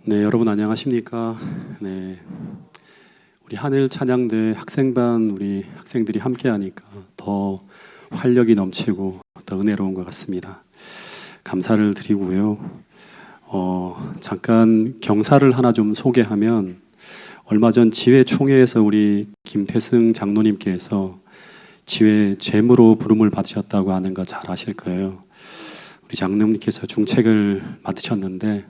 네, 여러분 안녕하십니까? 네, 우리 하늘 찬양대 학생반 우리 학생들이 함께하니까 더 활력이 넘치고 더 은혜로운 것 같습니다. 감사를 드리고요. 잠깐 경사를 하나 좀 소개하면 얼마 전 지회 총회에서 우리 김태승 장로님께서 지회 제무로 부름을 받으셨다고 하는 거 잘 아실 거예요. 우리 장로님께서 중책을 맡으셨는데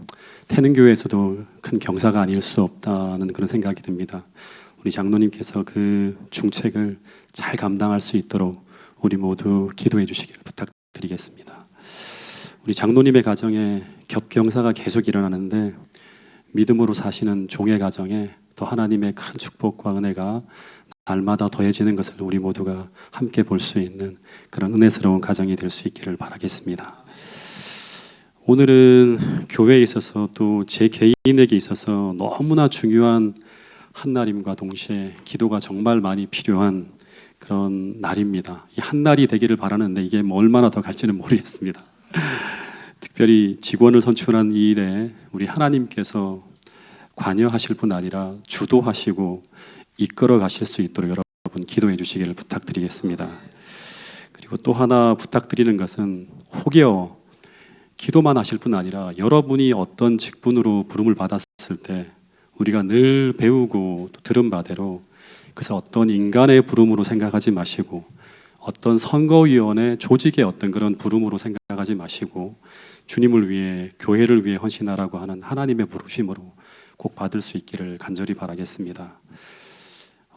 태능교회에서도 큰 경사가 아닐 수 없다는 그런 생각이 듭니다. 우리 장로님께서 그 중책을 잘 감당할 수 있도록 우리 모두 기도해 주시기를 부탁드리겠습니다. 우리 장로님의 가정에 겹경사가 계속 일어나는데 믿음으로 사시는 종의 가정에 또 하나님의 큰 축복과 은혜가 날마다 더해지는 것을 우리 모두가 함께 볼 수 있는 그런 은혜스러운 가정이 될 수 있기를 바라겠습니다. 오늘은 교회에 있어서 또 제 개인에게 있어서 너무나 중요한 한날임과 동시에 기도가 정말 많이 필요한 그런 날입니다. 이 한날이 되기를 바라는데 이게 뭐 얼마나 더 갈지는 모르겠습니다. 특별히 직원을 선출한 이 일에 우리 하나님께서 관여하실 뿐 아니라 주도하시고 이끌어 가실 수 있도록 여러분 기도해 주시기를 부탁드리겠습니다. 그리고 또 하나 부탁드리는 것은 혹여 기도만 하실 뿐 아니라 여러분이 어떤 직분으로 부름을 받았을 때 우리가 늘 배우고 또 들은 바대로 그것을 어떤 인간의 부름으로 생각하지 마시고 어떤 선거위원회 조직의 어떤 그런 부름으로 생각하지 마시고 주님을 위해 교회를 위해 헌신하라고 하는 하나님의 부르심으로 꼭 받을 수 있기를 간절히 바라겠습니다.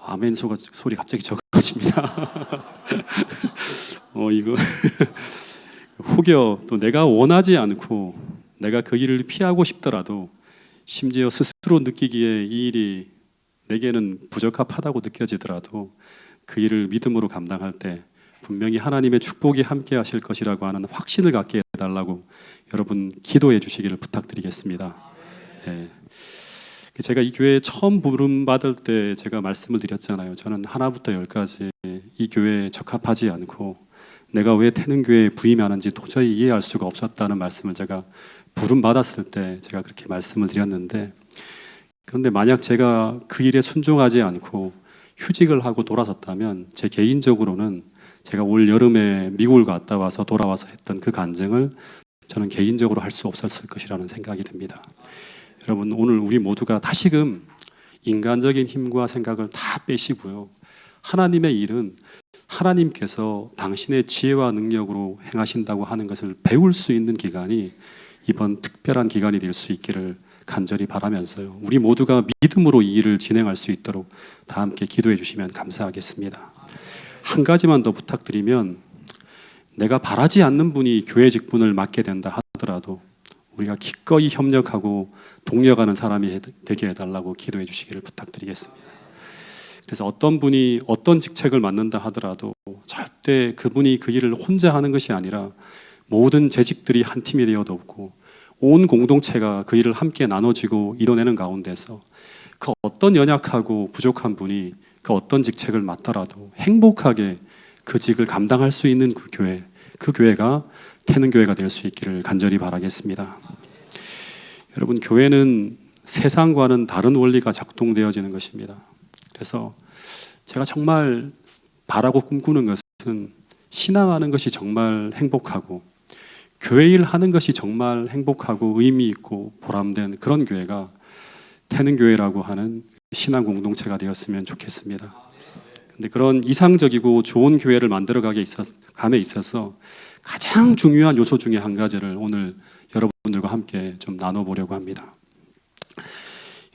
아멘 소리 갑자기 적어집니다. 이거 혹여 또 내가 원하지 않고 내가 그 일을 피하고 싶더라도 심지어 스스로 느끼기에 이 일이 내게는 부적합하다고 느껴지더라도 그 일을 믿음으로 감당할 때 분명히 하나님의 축복이 함께 하실 것이라고 하는 확신을 갖게 해달라고 여러분 기도해 주시기를 부탁드리겠습니다. 예. 제가 이 교회에 처음 부름 받을 때 제가 말씀을 드렸잖아요. 저는 하나부터 열까지 이 교회에 적합하지 않고 내가 왜 태능교회에 부임하는지 도저히 이해할 수가 없었다는 말씀을 제가 부름 받았을 때 제가 그렇게 말씀을 드렸는데, 그런데 만약 제가 그 일에 순종하지 않고 휴직을 하고 돌아섰다면 제 개인적으로는 제가 올 여름에 미국을 갔다 와서 돌아와서 했던 그 간증을 저는 개인적으로 할 수 없었을 것이라는 생각이 듭니다. 여러분, 오늘 우리 모두가 다시금 인간적인 힘과 생각을 다 빼시고요, 하나님의 일은 하나님께서 당신의 지혜와 능력으로 행하신다고 하는 것을 배울 수 있는 기간이 이번 특별한 기간이 될 수 있기를 간절히 바라면서요, 우리 모두가 믿음으로 이 일을 진행할 수 있도록 다 함께 기도해 주시면 감사하겠습니다. 한 가지만 더 부탁드리면, 내가 바라지 않는 분이 교회 직분을 맡게 된다 하더라도 우리가 기꺼이 협력하고 동력하는 사람이 되게 해달라고 기도해 주시기를 부탁드리겠습니다. 그래서 어떤 분이 어떤 직책을 맡는다 하더라도 절대 그분이 그 일을 혼자 하는 것이 아니라 모든 재직들이 한 팀이 되어 돕고 온 공동체가 그 일을 함께 나눠지고 이뤄내는 가운데서 그 어떤 연약하고 부족한 분이 그 어떤 직책을 맡더라도 행복하게 그 직을 감당할 수 있는 그 교회가 태능교회가 될 수 있기를 간절히 바라겠습니다. 여러분, 교회는 세상과는 다른 원리가 작동되어지는 것입니다. 그래서 제가 정말 바라고 꿈꾸는 것은 신앙하는 것이 정말 행복하고 교회 일 하는 것이 정말 행복하고 의미 있고 보람된 그런 교회가 태능교회라고 하는 신앙 공동체가 되었으면 좋겠습니다. 근데 그런 이상적이고 좋은 교회를 만들어감에 있어서 가장 중요한 요소 중에 한 가지를 오늘 여러분들과 함께 좀 나눠보려고 합니다.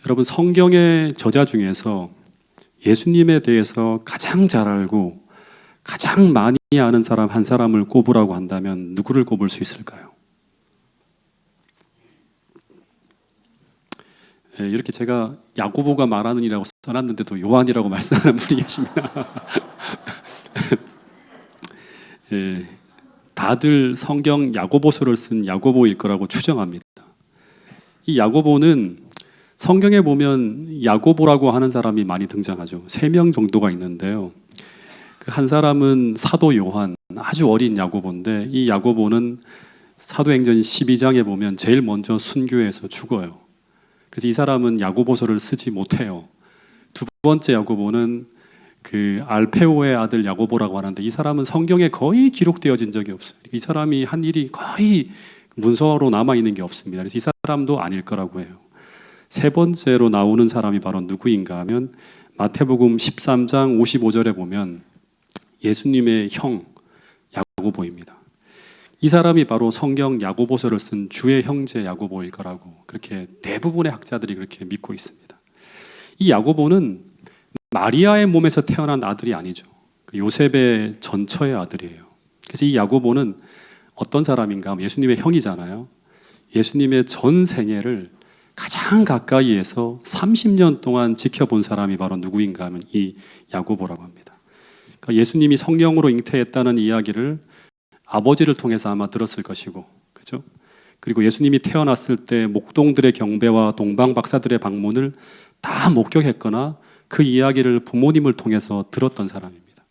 여러분, 성경의 저자 중에서 예수님에 대해서 가장 잘 알고 가장 많이 아는 사람 한 사람을 꼽으라고 한다면 누구를 꼽을 수 있을까요? 예, 이렇게 제가 야고보가 말하느니라고 써놨는데도 요한이라고 말씀하는 분이 계십니다. 예, 다들 성경 야고보서를 쓴 야고보일 거라고 추정합니다. 이 야고보는 성경에 보면 야고보라고 하는 사람이 많이 등장하죠. 3명 정도가 있는데요, 그 한 사람은 사도 요한, 아주 어린 야고보인데 이 야고보는 사도행전 12장에 보면 제일 먼저 순교해서 죽어요. 그래서 이 사람은 야고보서를 쓰지 못해요. 두 번째 야고보는 그 알페오의 아들 야고보라고 하는데 이 사람은 성경에 거의 기록되어진 적이 없어요. 이 사람이 한 일이 거의 문서로 남아있는 게 없습니다. 그래서 이 사람도 아닐 거라고 해요. 세 번째로 나오는 사람이 바로 누구인가 하면 마태복음 13장 55절에 보면 예수님의 형 야고보입니다. 이 사람이 바로 성경 야고보서를 쓴 주의 형제 야고보일 거라고 그렇게 대부분의 학자들이 그렇게 믿고 있습니다. 이 야고보는 마리아의 몸에서 태어난 아들이 아니죠. 요셉의 전처의 아들이에요. 그래서 이 야고보는 어떤 사람인가 하면 예수님의 형이잖아요. 예수님의 전 생애를 가장 가까이에서 30년 동안 지켜본 사람이 바로 누구인가 하면 이 야고보라고 합니다. 그러니까 예수님이 성령으로 잉태했다는 이야기를 아버지를 통해서 아마 들었을 것이고, 그죠? 그리고 예수님이 태어났을 때 목동들의 경배와 동방 박사들의 방문을 다 목격했거나 그 이야기를 부모님을 통해서 들었던 사람입니다.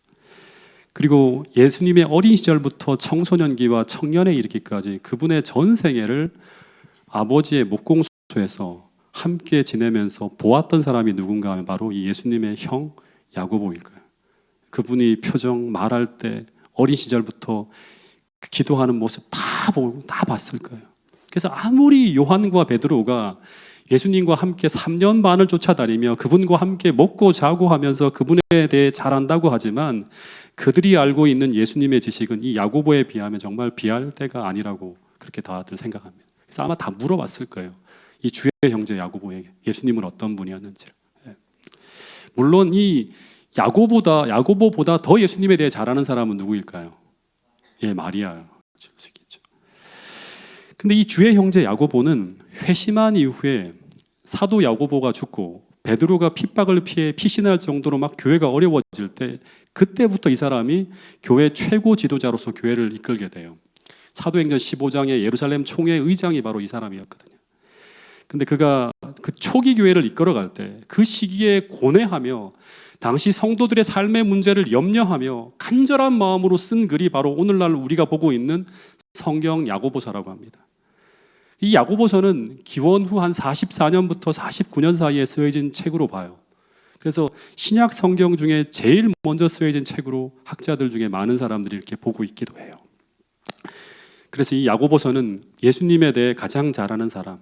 그리고 예수님의 어린 시절부터 청소년기와 청년에 이르기까지 그분의 전 생애를 아버지의 목공소에서 함께 지내면서 보았던 사람이 누군가 하면 바로 이 예수님의 형 야고보일 거예요. 그분이 표정, 말할 때 어린 시절부터 기도하는 모습 다 보고 다 봤을 거예요. 그래서 아무리 요한과 베드로가 예수님과 함께 3년 반을 쫓아다니며 그분과 함께 먹고 자고 하면서 그분에 대해 잘 안다고 하지만 그들이 알고 있는 예수님의 지식은 이 야고보에 비하면 정말 비할 대가 아니라고 그렇게 다들 생각합니다. 그래서 아마 다 물어봤을 거예요. 이 주의 형제 야고보에게 예수님은 어떤 분이었는지를. 물론 이 야고보보다 더 예수님에 대해 잘 아는 사람은 누구일까요? 예, 마리아. 근데 이 주의 형제 야고보는 회심한 이후에 사도 야고보가 죽고 베드로가 핍박을 피해 피신할 정도로 막 교회가 어려워질 때 그때부터 이 사람이 교회 최고 지도자로서 교회를 이끌게 돼요. 사도행전 15장의 예루살렘 총회 의장이 바로 이 사람이었거든요. 근데 그가 그 초기 교회를 이끌어갈 때 그 시기에 고뇌하며 당시 성도들의 삶의 문제를 염려하며 간절한 마음으로 쓴 글이 바로 오늘날 우리가 보고 있는 성경 야고보서라고 합니다. 이 야고보서는 기원 후 한 44년부터 49년 사이에 쓰여진 책으로 봐요. 그래서 신약 성경 중에 제일 먼저 쓰여진 책으로 학자들 중에 많은 사람들이 이렇게 보고 있기도 해요. 그래서 이 야고보서는 예수님에 대해 가장 잘 아는 사람,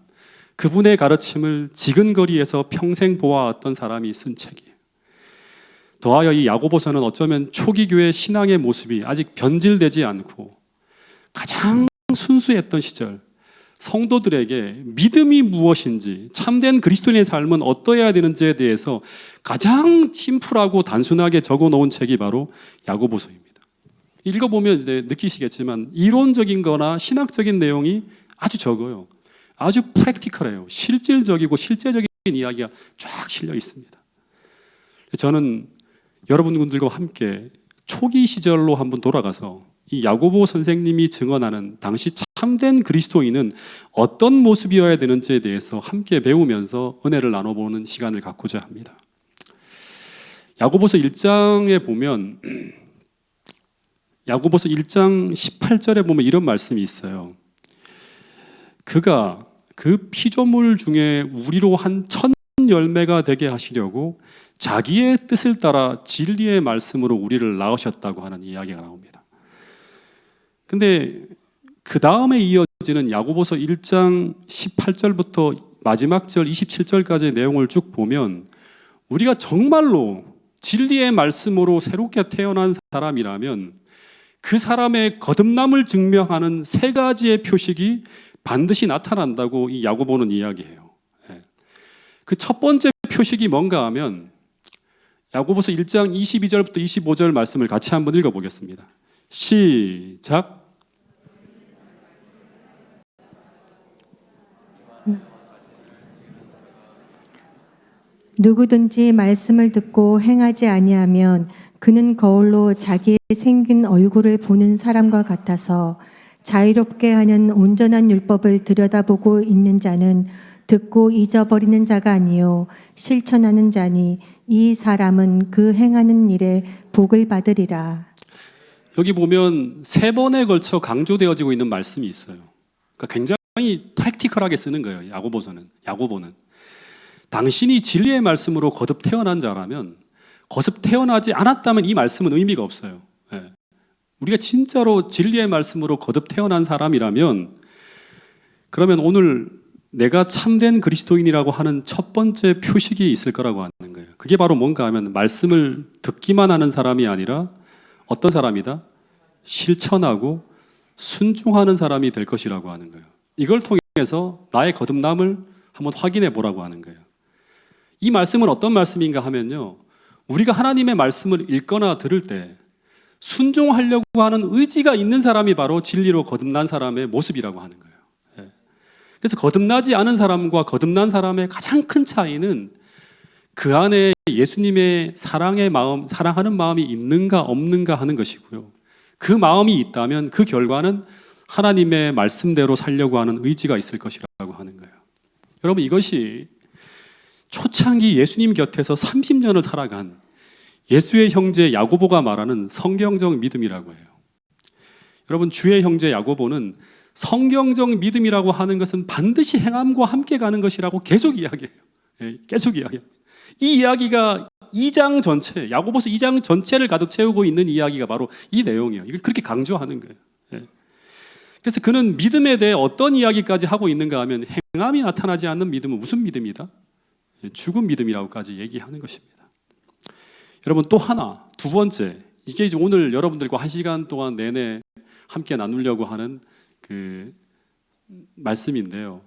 그분의 가르침을 지근거리에서 평생 보아왔던 사람이 쓴 책이에요. 더하여 이 야고보서는 어쩌면 초기 교회 신앙의 모습이 아직 변질되지 않고 가장 순수했던 시절, 성도들에게 믿음이 무엇인지, 참된 그리스도인의 삶은 어떠해야 되는지에 대해서 가장 심플하고 단순하게 적어놓은 책이 바로 야고보서입니다. 읽어보면 이제 느끼시겠지만 이론적인 거나 신학적인 내용이 아주 적어요. 아주 프랙티컬해요. 실질적이고 실제적인 이야기가 쫙 실려 있습니다. 저는 여러분들과 함께 초기 시절로 한번 돌아가서 이 야고보 선생님이 증언하는 당시 참된 그리스도인은 어떤 모습이어야 되는지에 대해서 함께 배우면서 은혜를 나눠보는 시간을 갖고자 합니다. 야고보서 1장에 보면 야고보서 1장 18절에 보면 이런 말씀이 있어요. 그가 그 피조물 중에 우리로 한 천 열매가 되게 하시려고 자기의 뜻을 따라 진리의 말씀으로 우리를 낳으셨다고 하는 이야기가 나옵니다. 근데 그 다음에 이어지는 야고보서 1장 18절부터 마지막 절 27절까지의 내용을 쭉 보면 우리가 정말로 진리의 말씀으로 새롭게 태어난 사람이라면 그 사람의 거듭남을 증명하는 세 가지의 표식이 반드시 나타난다고 이 야고보는 이야기해요. 그 첫 번째 표식이 뭔가 하면 야고보서 1장 22절부터 25절 말씀을 같이 한번 읽어보겠습니다. 시작. 누구든지 말씀을 듣고 행하지 아니하면 그는 거울로 자기의 생긴 얼굴을 보는 사람과 같아서 자유롭게 하는 온전한 율법을 들여다보고 있는 자는 듣고 잊어버리는 자가 아니요 실천하는 자니 이 사람은 그 행하는 일에 복을 받으리라. 여기 보면 세 번에 걸쳐 강조되어지고 있는 말씀이 있어요. 그러니까 굉장히 프랙티컬하게 쓰는 거예요. 야고보는. 당신이 진리의 말씀으로 거듭 태어난 자라면, 거듭 태어나지 않았다면 이 말씀은 의미가 없어요. 예. 우리가 진짜로 진리의 말씀으로 거듭 태어난 사람이라면, 그러면 오늘 내가 참된 그리스도인이라고 하는 첫 번째 표식이 있을 거라고 하는 거예요. 그게 바로 뭔가 하면 말씀을 듣기만 하는 사람이 아니라 어떤 사람이다? 실천하고 순종하는 사람이 될 것이라고 하는 거예요. 이걸 통해서 나의 거듭남을 한번 확인해 보라고 하는 거예요. 이 말씀은 어떤 말씀인가 하면요, 우리가 하나님의 말씀을 읽거나 들을 때 순종하려고 하는 의지가 있는 사람이 바로 진리로 거듭난 사람의 모습이라고 하는 거예요. 그래서 거듭나지 않은 사람과 거듭난 사람의 가장 큰 차이는 그 안에 예수님의 사랑의 마음, 사랑하는 마음이 있는가 없는가 하는 것이고요. 그 마음이 있다면 그 결과는 하나님의 말씀대로 살려고 하는 의지가 있을 것이라고 하는 거예요. 여러분, 이것이 초창기 예수님 곁에서 30년을 살아간 예수의 형제 야고보가 말하는 성경적 믿음이라고 해요. 여러분, 주의 형제 야고보는 성경적 믿음이라고 하는 것은 반드시 행함과 함께 가는 것이라고 계속 이야기해요. 계속 이야기해요. 이 이야기가 2장 전체, 야고보서 2장 전체를 가득 채우고 있는 이야기가 바로 이 내용이에요. 이걸 그렇게 강조하는 거예요. 그래서 그는 믿음에 대해 어떤 이야기까지 하고 있는가 하면, 행함이 나타나지 않는 믿음은 무슨 믿음이다? 죽은 믿음이라고까지 얘기하는 것입니다. 여러분, 또 하나, 두 번째, 이게 이제 오늘 여러분들과 1시간 동안 내내 함께 나누려고 하는 그 말씀인데요.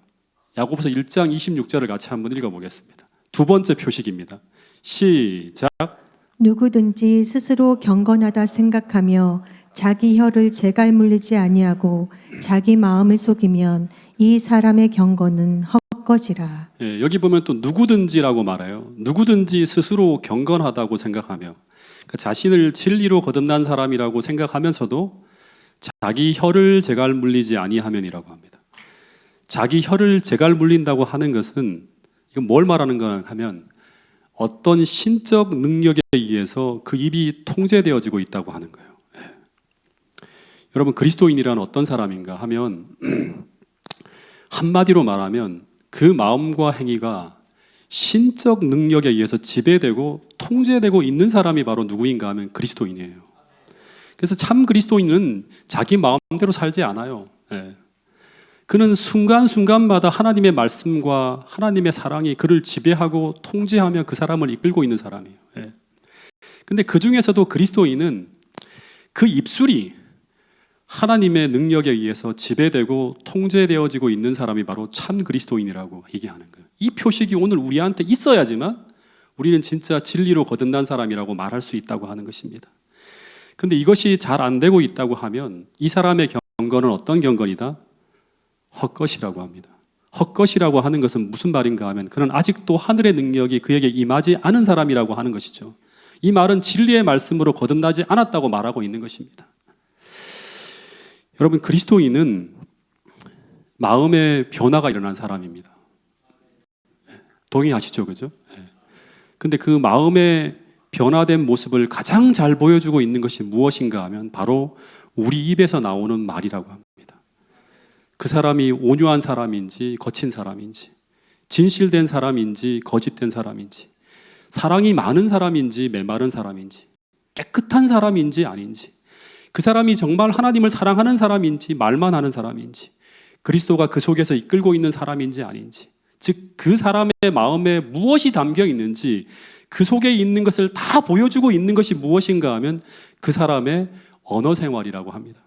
야고보서 1장 26절을 같이 한번 읽어보겠습니다. 두 번째 표식입니다. 시작. 누구든지 스스로 경건하다 생각하며 자기 혀를 재갈 물리지 아니하고 자기 마음을 속이면 이 사람의 경건은 헛것이라. 예, 여기 보면 또 누구든지라고 말해요. 누구든지 스스로 경건하다고 생각하며, 그러니까 자신을 진리로 거듭난 사람이라고 생각하면서도 자기 혀를 재갈 물리지 아니하면이라고 합니다. 자기 혀를 재갈 물린다고 하는 것은 이건 뭘 말하는가 하면, 어떤 신적 능력에 의해서 그 입이 통제되어지고 있다고 하는 거예요. 여러분, 그리스도인이란 어떤 사람인가 하면 한마디로 말하면 그 마음과 행위가 신적 능력에 의해서 지배되고 통제되고 있는 사람이 바로 누구인가 하면 그리스도인이에요. 그래서 참 그리스도인은 자기 마음대로 살지 않아요. 그는 순간순간마다 하나님의 말씀과 하나님의 사랑이 그를 지배하고 통제하며 그 사람을 이끌고 있는 사람이에요. 근데 그 중에서도 그리스도인은 그 입술이 하나님의 능력에 의해서 지배되고 통제되어지고 있는 사람이 바로 참 그리스도인이라고 얘기하는 거예요. 이 표식이 오늘 우리한테 있어야지만 우리는 진짜 진리로 거듭난 사람이라고 말할 수 있다고 하는 것입니다. 그런데 이것이 잘 안 되고 있다고 하면 이 사람의 경건은 어떤 경건이다? 헛것이라고 합니다. 헛것이라고 하는 것은 무슨 말인가 하면, 그는 아직도 하늘의 능력이 그에게 임하지 않은 사람이라고 하는 것이죠. 이 말은 진리의 말씀으로 거듭나지 않았다고 말하고 있는 것입니다. 여러분, 그리스도인은 마음의 변화가 일어난 사람입니다. 동의하시죠? 그죠? 근데 그 마음의 변화된 모습을 가장 잘 보여주고 있는 것이 무엇인가 하면 바로 우리 입에서 나오는 말이라고 합니다. 그 사람이 온유한 사람인지 거친 사람인지, 진실된 사람인지 거짓된 사람인지, 사랑이 많은 사람인지 메마른 사람인지, 깨끗한 사람인지 아닌지, 그 사람이 정말 하나님을 사랑하는 사람인지 말만 하는 사람인지, 그리스도가 그 속에서 이끌고 있는 사람인지 아닌지, 즉 그 사람의 마음에 무엇이 담겨 있는지 그 속에 있는 것을 다 보여주고 있는 것이 무엇인가 하면 그 사람의 언어 생활이라고 합니다.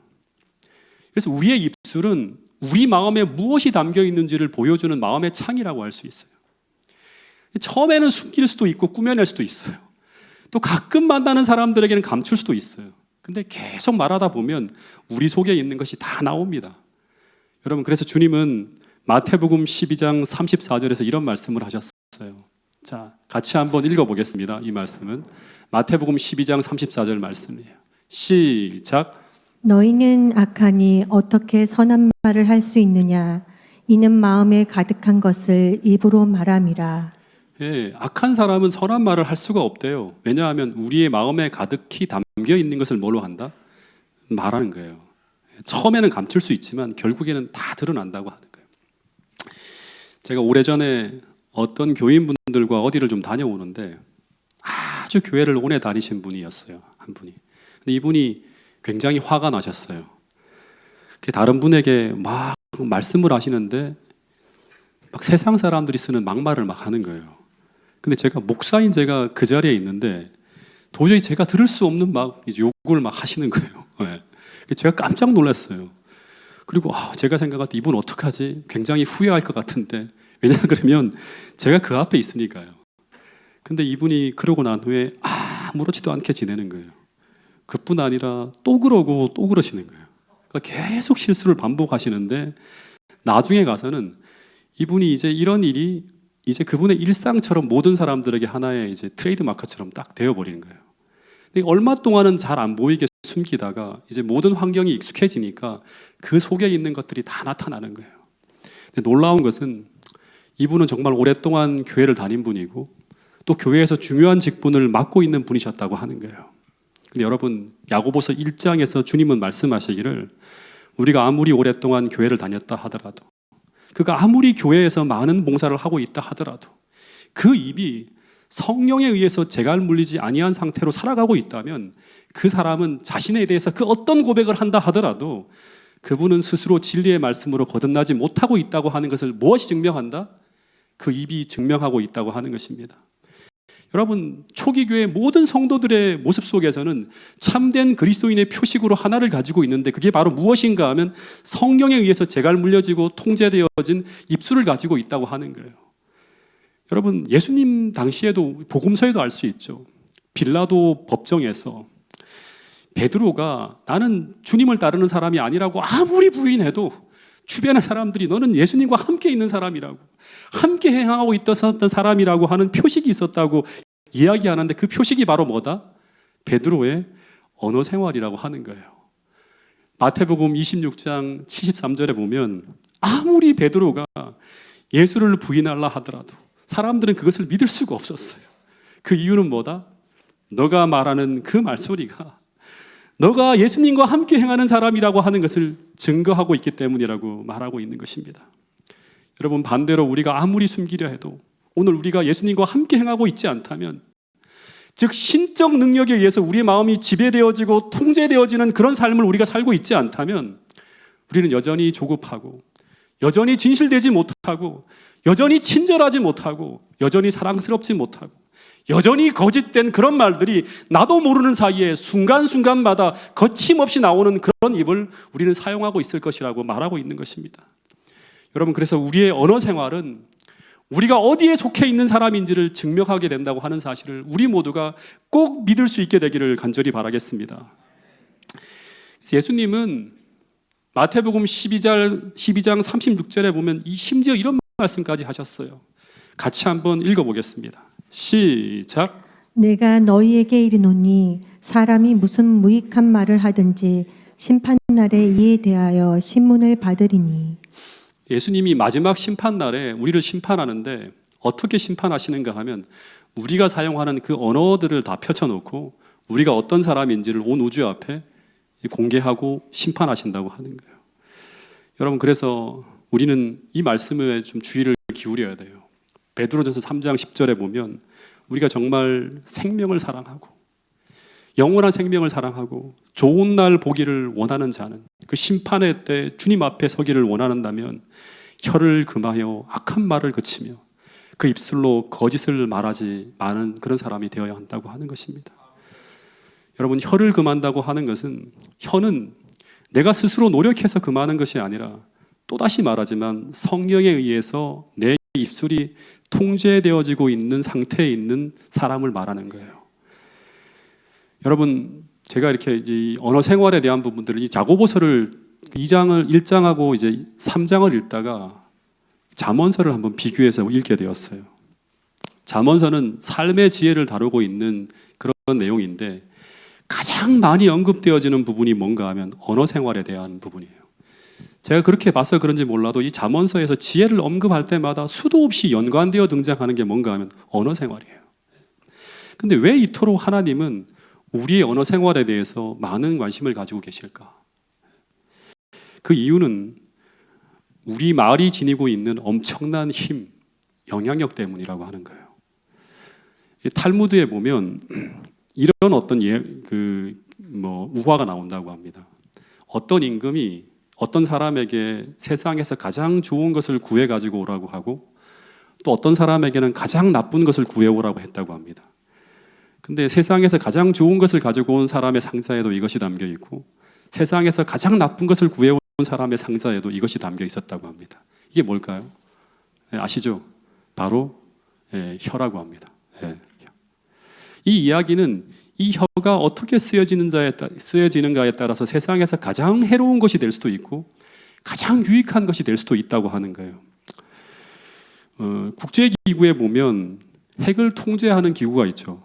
그래서 우리의 입술은 우리 마음에 무엇이 담겨 있는지를 보여주는 마음의 창이라고 할 수 있어요. 처음에는 숨길 수도 있고 꾸며낼 수도 있어요. 또 가끔 만나는 사람들에게는 감출 수도 있어요. 근데 계속 말하다 보면 우리 속에 있는 것이 다 나옵니다. 여러분, 그래서 주님은 마태복음 12장 34절에서 이런 말씀을 하셨어요. 자, 같이 한번 읽어보겠습니다. 이 말씀은 마태복음 12장 34절 말씀이에요. 시작. 너희는 악하니 어떻게 선한 말을 할 수 있느냐? 이는 마음에 가득한 것을 입으로 말함이라. 예, 악한 사람은 선한 말을 할 수가 없대요. 왜냐하면 우리의 마음에 가득히 담겨 있는 것을 뭘로 한다? 말하는 거예요. 처음에는 감출 수 있지만 결국에는 다 드러난다고 하는 거예요. 제가 오래전에 어떤 교인분들과 분들과 어디를 좀 다녀오는데 아주 교회를 오래 다니신 분이었어요. 한 분이. 근데 이분이 굉장히 화가 나셨어요. 다른 분에게 막 말씀을 하시는데 막 세상 사람들이 쓰는 막말을 막 하는 거예요. 근데 제가 목사인 제가 그 자리에 있는데 도저히 제가 들을 수 없는 막 욕을 막 하시는 거예요. 네. 제가 깜짝 놀랐어요. 그리고 제가 생각할 때 이분 어떡하지? 굉장히 후회할 것 같은데. 왜냐 그러면 제가 그 앞에 있으니까요. 근데 이분이 그러고 난 후에 아무렇지도 않게 지내는 거예요. 그뿐 아니라 또 그러고 또 그러시는 거예요. 그러니까 계속 실수를 반복하시는데 나중에 가서는 이분이 이제 이런 일이 이제 그분의 일상처럼 모든 사람들에게 하나의 이제 트레이드 마크처럼 딱 되어버리는 거예요. 근데 얼마 동안은 잘 안 보이게 숨기다가 이제 모든 환경이 익숙해지니까 그 속에 있는 것들이 다 나타나는 거예요. 근데 놀라운 것은 이분은 정말 오랫동안 교회를 다닌 분이고 또 교회에서 중요한 직분을 맡고 있는 분이셨다고 하는 거예요. 근데 여러분, 야고보서 1장에서 주님은 말씀하시기를 우리가 아무리 오랫동안 교회를 다녔다 하더라도 그가 아무리 교회에서 많은 봉사를 하고 있다 하더라도 그 입이 성령에 의해서 재갈 물리지 아니한 상태로 살아가고 있다면 그 사람은 자신에 대해서 그 어떤 고백을 한다 하더라도 그분은 스스로 진리의 말씀으로 거듭나지 못하고 있다고 하는 것을 무엇이 증명한다? 그 입이 증명하고 있다고 하는 것입니다. 여러분, 초기 교회 모든 성도들의 모습 속에서는 참된 그리스도인의 표식으로 하나를 가지고 있는데 그게 바로 무엇인가 하면 성령에 의해서 재갈 물려지고 통제되어진 입술을 가지고 있다고 하는 거예요. 여러분, 예수님 당시에도 복음서에도 알 수 있죠. 빌라도 법정에서 베드로가 나는 주님을 따르는 사람이 아니라고 아무리 부인해도 주변의 사람들이 너는 예수님과 함께 있는 사람이라고, 함께 행하고 있었던 사람이라고 하는 표식이 있었다고 이야기하는데 그 표식이 바로 뭐다? 베드로의 언어 생활이라고 하는 거예요. 마태복음 26장 73절에 보면 아무리 베드로가 예수를 부인하려 하더라도 사람들은 그것을 믿을 수가 없었어요. 그 이유는 뭐다? 너가 말하는 그 말소리가 너가 예수님과 함께 행하는 사람이라고 하는 것을 증거하고 있기 때문이라고 말하고 있는 것입니다. 여러분, 반대로 우리가 아무리 숨기려 해도 오늘 우리가 예수님과 함께 행하고 있지 않다면, 즉 신적 능력에 의해서 우리의 마음이 지배되어지고 통제되어지는 그런 삶을 우리가 살고 있지 않다면 우리는 여전히 조급하고 여전히 진실되지 못하고 여전히 친절하지 못하고 여전히 사랑스럽지 못하고 여전히 거짓된 그런 말들이 나도 모르는 사이에 순간순간마다 거침없이 나오는 그런 입을 우리는 사용하고 있을 것이라고 말하고 있는 것입니다. 여러분, 그래서 우리의 언어 생활은 우리가 어디에 속해 있는 사람인지를 증명하게 된다고 하는 사실을 우리 모두가 꼭 믿을 수 있게 되기를 간절히 바라겠습니다. 예수님은 마태복음 12장 36절에 보면 심지어 이런 말씀까지 하셨어요. 같이 한번 읽어보겠습니다. 시작. 내가 너희에게 이르노니 사람이 무슨 무익한 말을 하든지 심판날에 이에 대하여 신문을 받으리니. 예수님이 마지막 심판날에 우리를 심판하는데 어떻게 심판하시는가 하면 우리가 사용하는 그 언어들을 다 펼쳐놓고 우리가 어떤 사람인지를 온 우주 앞에 공개하고 심판하신다고 하는 거예요. 여러분, 그래서 우리는 이 말씀에 좀 주의를 기울여야 돼요. 베드로전서 3장 10절에 보면 우리가 정말 생명을 사랑하고 영원한 생명을 사랑하고 좋은 날 보기를 원하는 자는 그 심판의 때 주님 앞에 서기를 원한다면 혀를 금하여 악한 말을 그치며 그 입술로 거짓을 말하지 않은 그런 사람이 되어야 한다고 하는 것입니다. 여러분, 혀를 금한다고 하는 것은 혀는 내가 스스로 노력해서 금하는 것이 아니라 또다시 말하지만 성령에 의해서 내 입술이 통제되어지고 있는 상태에 있는 사람을 말하는 거예요. 여러분, 제가 이렇게 이제 언어 생활에 대한 부분들을 이 야고보서를 1장하고 이제 3장을 읽다가 잠언서를 한번 비교해서 읽게 되었어요. 잠언서는 삶의 지혜를 다루고 있는 그런 내용인데 가장 많이 언급되어지는 부분이 뭔가 하면 언어 생활에 대한 부분이에요. 제가 그렇게 봐서 그런지 몰라도 이 잠언서에서 지혜를 언급할 때마다 수도 없이 연관되어 등장하는 게 뭔가 하면 언어 생활이에요. 근데 왜 이토록 하나님은 우리의 언어 생활에 대해서 많은 관심을 가지고 계실까? 그 이유는 우리 말이 지니고 있는 엄청난 힘, 영향력 때문이라고 하는 거예요. 이 탈무드에 보면 이런 어떤 우화가 나온다고 합니다. 어떤 임금이 어떤 사람에게 세상에서 가장 좋은 것을 구해 가지고 오라고 하고 또 어떤 사람에게는 가장 나쁜 것을 구해 오라고 했다고 합니다. 근데 세상에서 가장 좋은 것을 가지고 온 사람의 상자에도 이것이 담겨 있고 세상에서 가장 나쁜 것을 구해 온 사람의 상자에도 이것이 담겨 있었다고 합니다. 이게 뭘까요? 아시죠? 바로 혀라고 합니다. 이 이야기는 이 혀가 어떻게 쓰여지는가에 따라서 세상에서 가장 해로운 것이 될 수도 있고 가장 유익한 것이 될 수도 있다고 하는 거예요. 국제기구에 보면 핵을 통제하는 기구가 있죠.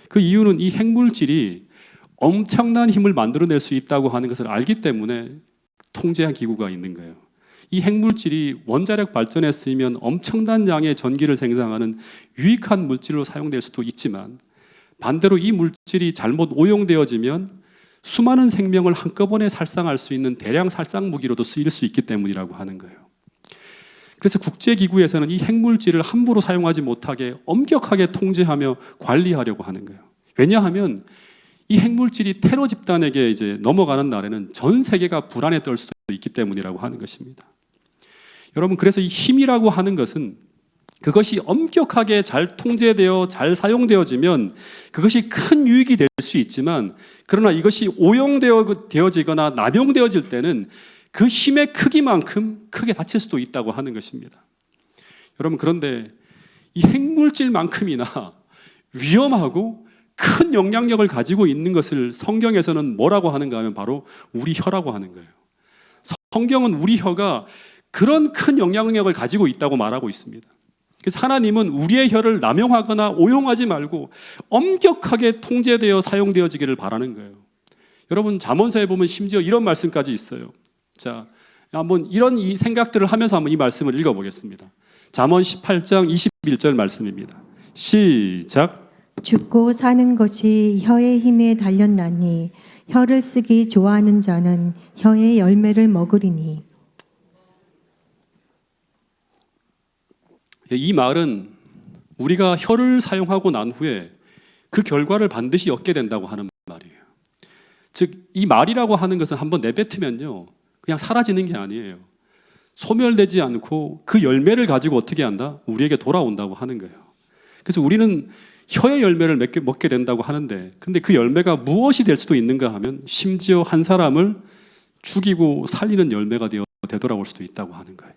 그 이유는 이 핵물질이 엄청난 힘을 만들어낼 수 있다고 하는 것을 알기 때문에 통제한 기구가 있는 거예요. 이 핵물질이 원자력 발전에 쓰이면 엄청난 양의 전기를 생산하는 유익한 물질로 사용될 수도 있지만 반대로 이 물질이 잘못 오용되어지면 수많은 생명을 한꺼번에 살상할 수 있는 대량 살상 무기로도 쓰일 수 있기 때문이라고 하는 거예요. 그래서 국제기구에서는 이 핵물질을 함부로 사용하지 못하게 엄격하게 통제하며 관리하려고 하는 거예요. 왜냐하면 이 핵물질이 테러 집단에게 이제 넘어가는 날에는 전 세계가 불안에 떨 수도 있기 때문이라고 하는 것입니다. 여러분, 그래서 이 힘이라고 하는 것은 그것이 엄격하게 잘 통제되어 잘 사용되어지면 그것이 큰 유익이 될 수 있지만 그러나 이것이 오용되어지거나 남용되어질 때는 그 힘의 크기만큼 크게 다칠 수도 있다고 하는 것입니다. 여러분, 그런데 이 핵물질만큼이나 위험하고 큰 영향력을 가지고 있는 것을 성경에서는 뭐라고 하는가 하면 바로 우리 혀라고 하는 거예요. 성경은 우리 혀가 그런 큰 영향력을 가지고 있다고 말하고 있습니다. 그래서 하나님은 우리의 혀를 남용하거나 오용하지 말고 엄격하게 통제되어 사용되어지기를 바라는 거예요. 여러분, 잠언서에 보면 심지어 이런 말씀까지 있어요. 자, 한번 이런 이 생각들을 하면서 한번 이 말씀을 읽어보겠습니다. 잠언 18장 21절 말씀입니다. 시작. 죽고 사는 것이 혀의 힘에 달렸나니 혀를 쓰기 좋아하는 자는 혀의 열매를 먹으리니. 이 말은 우리가 혀를 사용하고 난 후에 그 결과를 반드시 얻게 된다고 하는 말이에요. 즉, 이 말이라고 하는 것은 한번 내뱉으면요 그냥 사라지는 게 아니에요. 소멸되지 않고 그 열매를 가지고 어떻게 한다? 우리에게 돌아온다고 하는 거예요. 그래서 우리는 혀의 열매를 먹게 된다고 하는데 근데 그 열매가 무엇이 될 수도 있는가 하면 심지어 한 사람을 죽이고 살리는 열매가 되돌아올 수도 있다고 하는 거예요.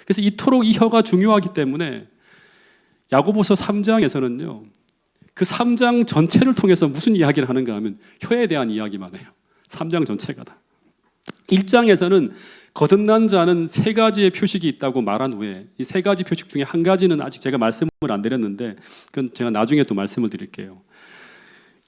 그래서 이토록 이 혀가 중요하기 때문에 야고보서 3장에서는요 그 3장 전체를 통해서 무슨 이야기를 하는가 하면 혀에 대한 이야기만 해요. 3장 전체가 다. 1장에서는 거듭난 자는 세 가지의 표식이 있다고 말한 후에 이 세 가지 표식 중에 한 가지는 아직 제가 말씀을 안 드렸는데 그건 제가 나중에 또 말씀을 드릴게요.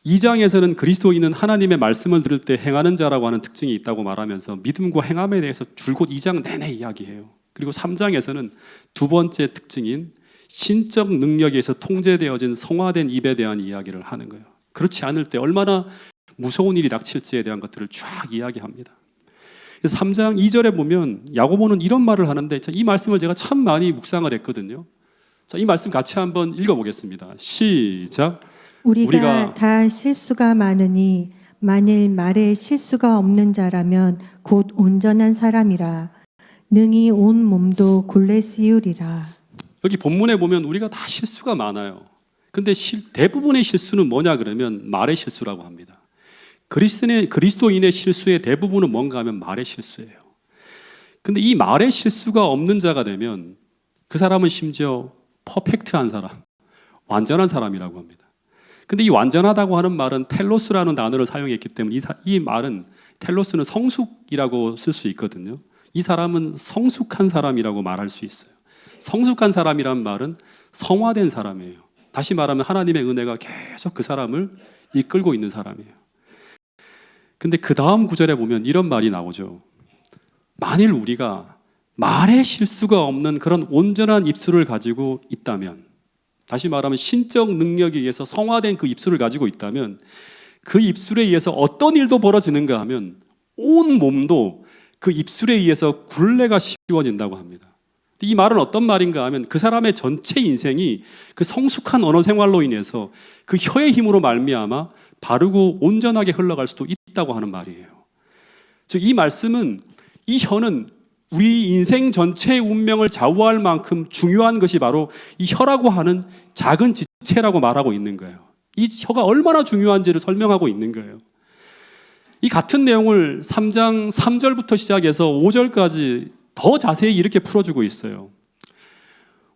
2장에서는 그리스도인은 하나님의 말씀을 들을 때 행하는 자라고 하는 특징이 있다고 말하면서 믿음과 행함에 대해서 줄곧 2장 내내 이야기해요. 그리고 3장에서는 두 번째 특징인 신적 능력에 의해서 통제되어진 성화된 입에 대한 이야기를 하는 거예요. 그렇지 않을 때 얼마나 무서운 일이 닥칠지에 대한 것들을 쫙 이야기합니다. 그래서 3장 2절에 보면 야고보는 이런 말을 하는데 이 말씀을 제가 참 많이 묵상을 했거든요. 자, 이 말씀 같이 한번 읽어보겠습니다. 시작. 우리가 다 실수가 많으니 만일 말에 실수가 없는 자라면 곧 온전한 사람이라 능히 온 몸도 굴레 씌우리라. 여기 본문에 보면 우리가 다 실수가 많아요. 근데 대부분의 실수는 뭐냐 그러면 말의 실수라고 합니다. 그리스도인의 실수의 대부분은 뭔가 하면 말의 실수예요. 근데 이 말의 실수가 없는 자가 되면 그 사람은 심지어 퍼펙트한 사람, 완전한 사람이라고 합니다. 근데 이 완전하다고 하는 말은 텔로스라는 단어를 사용했기 때문에 이 말은 텔로스는 성숙이라고 쓸 수 있거든요. 이 사람은 성숙한 사람이라고 말할 수 있어요. 성숙한 사람이란 말은 성화된 사람이에요. 다시 말하면 하나님의 은혜가 계속 그 사람을 이끌고 있는 사람이에요. 근데 그 다음 구절에 보면 이런 말이 나오죠. 만일 우리가 말에 실수가 없는 그런 온전한 입술을 가지고 있다면, 다시 말하면 신적 능력에 의해서 성화된 그 입술을 가지고 있다면 그 입술에 의해서 어떤 일도 벌어지는가 하면 온 몸도 그 입술에 의해서 굴레가 씌워진다고 합니다. 이 말은 어떤 말인가 하면 그 사람의 전체 인생이 그 성숙한 언어 생활로 인해서 그 혀의 힘으로 말미암아 바르고 온전하게 흘러갈 수도 있다고 하는 말이에요. 즉 이 말씀은 이 혀는 우리 인생 전체의 운명을 좌우할 만큼 중요한 것이 바로 이 혀라고 하는 작은 지체라고 말하고 있는 거예요. 이 혀가 얼마나 중요한지를 설명하고 있는 거예요. 이 같은 내용을 3장 3절부터 시작해서 5절까지 더 자세히 이렇게 풀어주고 있어요.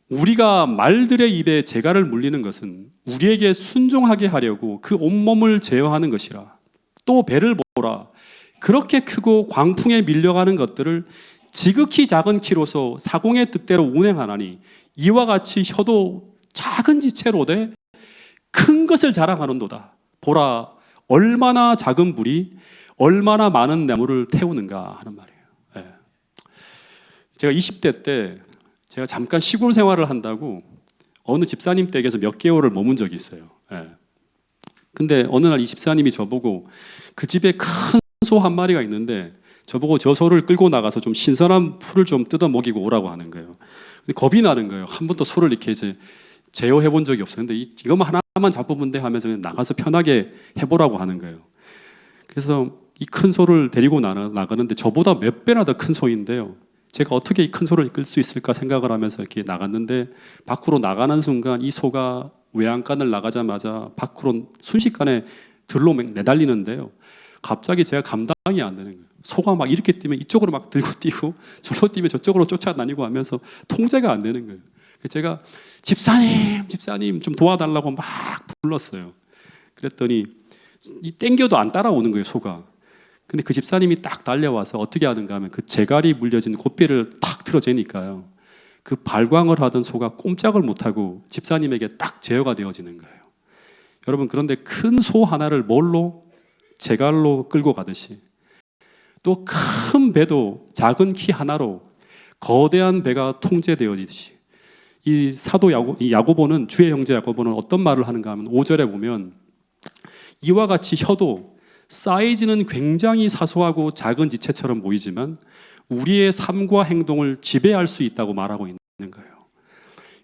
우리가 말들의 입에 재갈을 물리는 것은 우리에게 순종하게 하려고 그 온몸을 제어하는 것이라. 또 배를 보라. 그렇게 크고 광풍에 밀려가는 것들을 지극히 작은 키로서 사공의 뜻대로 운행하나니 이와 같이 혀도 작은 지체로되 큰 것을 자랑하는도다. 보라, 얼마나 작은 불이 얼마나 많은 나무를 태우는가 하는 말이에요. 예. 제가 20대 때 제가 잠깐 시골 생활을 한다고 어느 집사님 댁에서 몇 개월을 머문 적이 있어요. 예. 근데 어느 날 이 집사님이 저보고 그 집에 큰 소 한 마리가 있는데 저보고 저 소를 끌고 나가서 좀 신선한 풀을 좀 뜯어 먹이고 오라고 하는 거예요. 근데 겁이 나는 거예요. 한 번도 소를 이렇게 이제 제어해 본 적이 없어요. 근데 이것만 하나만 잡으면 돼 하면서 그냥 나가서 편하게 해보라고 하는 거예요. 그래서 이 큰 소를 데리고 나가는데 저보다 몇 배나 더 큰 소인데요. 제가 어떻게 이 큰 소를 이끌 수 있을까 생각을 하면서 이렇게 나갔는데 밖으로 나가는 순간 이 소가 외양간을 나가자마자 밖으로 순식간에 들로 내달리는데요. 갑자기 제가 감당이 안 되는 거예요. 소가 막 이렇게 뛰면 이쪽으로 막 들고 뛰고 저로 뛰면 저쪽으로 쫓아다니고 하면서 통제가 안 되는 거예요. 그래서 제가 집사님 좀 도와달라고 막 불렀어요. 그랬더니 이 땡겨도 안 따라오는 거예요, 소가. 근데 그 집사님이 딱 달려와서 어떻게 하는가 하면 그 재갈이 물려진 콧배를 탁 틀어재니까요. 그 발광을 하던 소가 꼼짝을 못하고 집사님에게 딱 제어가 되어지는 거예요. 여러분, 그런데 큰 소 하나를 뭘로? 재갈로 끌고 가듯이 또 큰 배도 작은 키 하나로 거대한 배가 통제되어지듯이 이 사도 야고보는, 주의 형제 야고보는 어떤 말을 하는가 하면 5절에 보면 이와 같이 혀도 사이즈는 굉장히 사소하고 작은 지체처럼 보이지만 우리의 삶과 행동을 지배할 수 있다고 말하고 있는 거예요.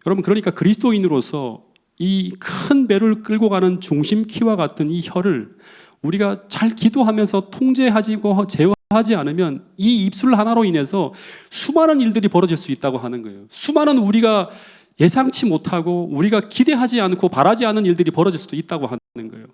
여러분, 그러니까 그리스도인으로서 이 큰 배를 끌고 가는 중심 키와 같은 이 혀를 우리가 잘 기도하면서 통제하고 제어하지 않으면 이 입술 하나로 인해서 수많은 일들이 벌어질 수 있다고 하는 거예요. 수많은 우리가 예상치 못하고 우리가 기대하지 않고 바라지 않은 일들이 벌어질 수도 있다고 하는 거예요.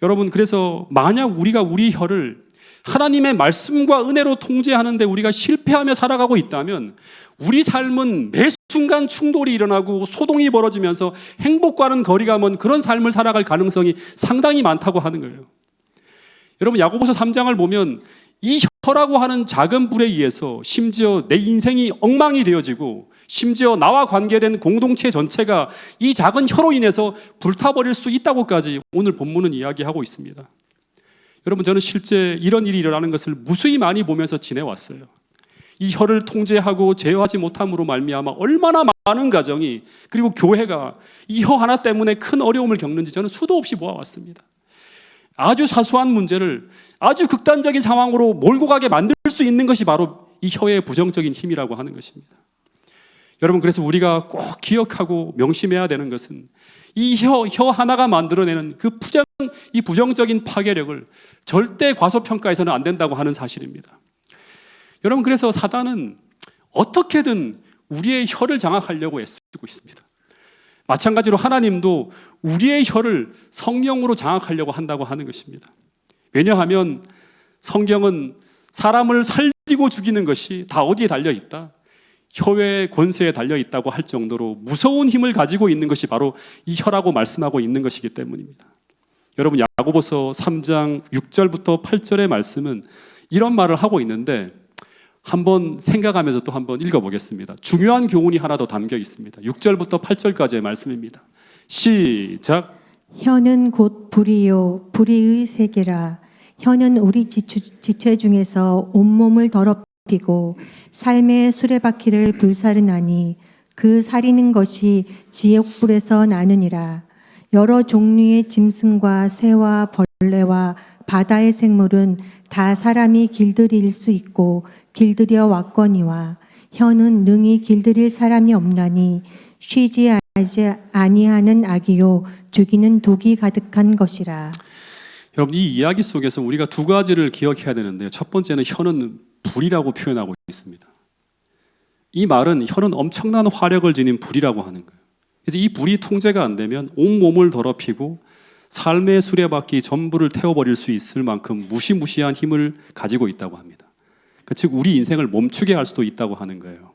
여러분, 그래서 만약 우리가 우리 혀를 하나님의 말씀과 은혜로 통제하는데 우리가 실패하며 살아가고 있다면 우리 삶은 매 순간 충돌이 일어나고 소동이 벌어지면서 행복과는 거리가 먼 그런 삶을 살아갈 가능성이 상당히 많다고 하는 거예요. 여러분, 야고보서 3장을 보면 이 혀라고 하는 작은 불에 의해서 심지어 내 인생이 엉망이 되어지고 심지어 나와 관계된 공동체 전체가 이 작은 혀로 인해서 불타버릴 수 있다고까지 오늘 본문은 이야기하고 있습니다. 여러분, 저는 실제 이런 일이 일어나는 것을 무수히 많이 보면서 지내왔어요. 이 혀를 통제하고 제어하지 못함으로 말미암아 얼마나 많은 가정이, 그리고 교회가 이 혀 하나 때문에 큰 어려움을 겪는지 저는 수도 없이 보아왔습니다. 아주 사소한 문제를 아주 극단적인 상황으로 몰고 가게 만들 수 있는 것이 바로 이 혀의 부정적인 힘이라고 하는 것입니다. 여러분, 그래서 우리가 꼭 기억하고 명심해야 되는 것은 이 혀 하나가 만들어내는 이 부정적인 파괴력을 절대 과소평가해서는 안 된다고 하는 사실입니다. 여러분, 그래서 사단은 어떻게든 우리의 혀를 장악하려고 애쓰고 있습니다. 마찬가지로 하나님도 우리의 혀를 성령으로 장악하려고 한다고 하는 것입니다. 왜냐하면 성경은 사람을 살리고 죽이는 것이 다 어디에 달려있다? 혀의 권세에 달려있다고 할 정도로 무서운 힘을 가지고 있는 것이 바로 이 혀라고 말씀하고 있는 것이기 때문입니다. 여러분, 야고보서 3장 6절부터 8절의 말씀은 이런 말을 하고 있는데 한번 생각하면서 또 한번 읽어보겠습니다. 중요한 교훈이 하나 더 담겨 있습니다. 6절부터 8절까지의 말씀입니다. 시작. 혀는 곧 불이요 불의의 세계라. 혀는 우리 지체 중에서 온몸을 더럽히고 삶의 수레바퀴를 불사르나니 그 살이는 것이 지옥불에서 나느니라. 여러 종류의 짐승과 새와 벌레와 바다의 생물은 다 사람이 길들일 수 있고 길들여 왔거니와 혀는 능히 길들일 사람이 없나니 쉬지 아니하는 악이요 죽이는 독이 가득한 것이라. 여러분, 이 이야기 속에서 우리가 두 가지를 기억해야 되는데요. 첫 번째는 혀는 불이라고 표현하고 있습니다. 이 말은 혀는 엄청난 화력을 지닌 불이라고 하는 거예요. 그래서 이 불이 통제가 안 되면 온몸을 더럽히고 삶의 수레바퀴 전부를 태워버릴 수 있을 만큼 무시무시한 힘을 가지고 있다고 합니다. 즉 우리 인생을 멈추게 할 수도 있다고 하는 거예요.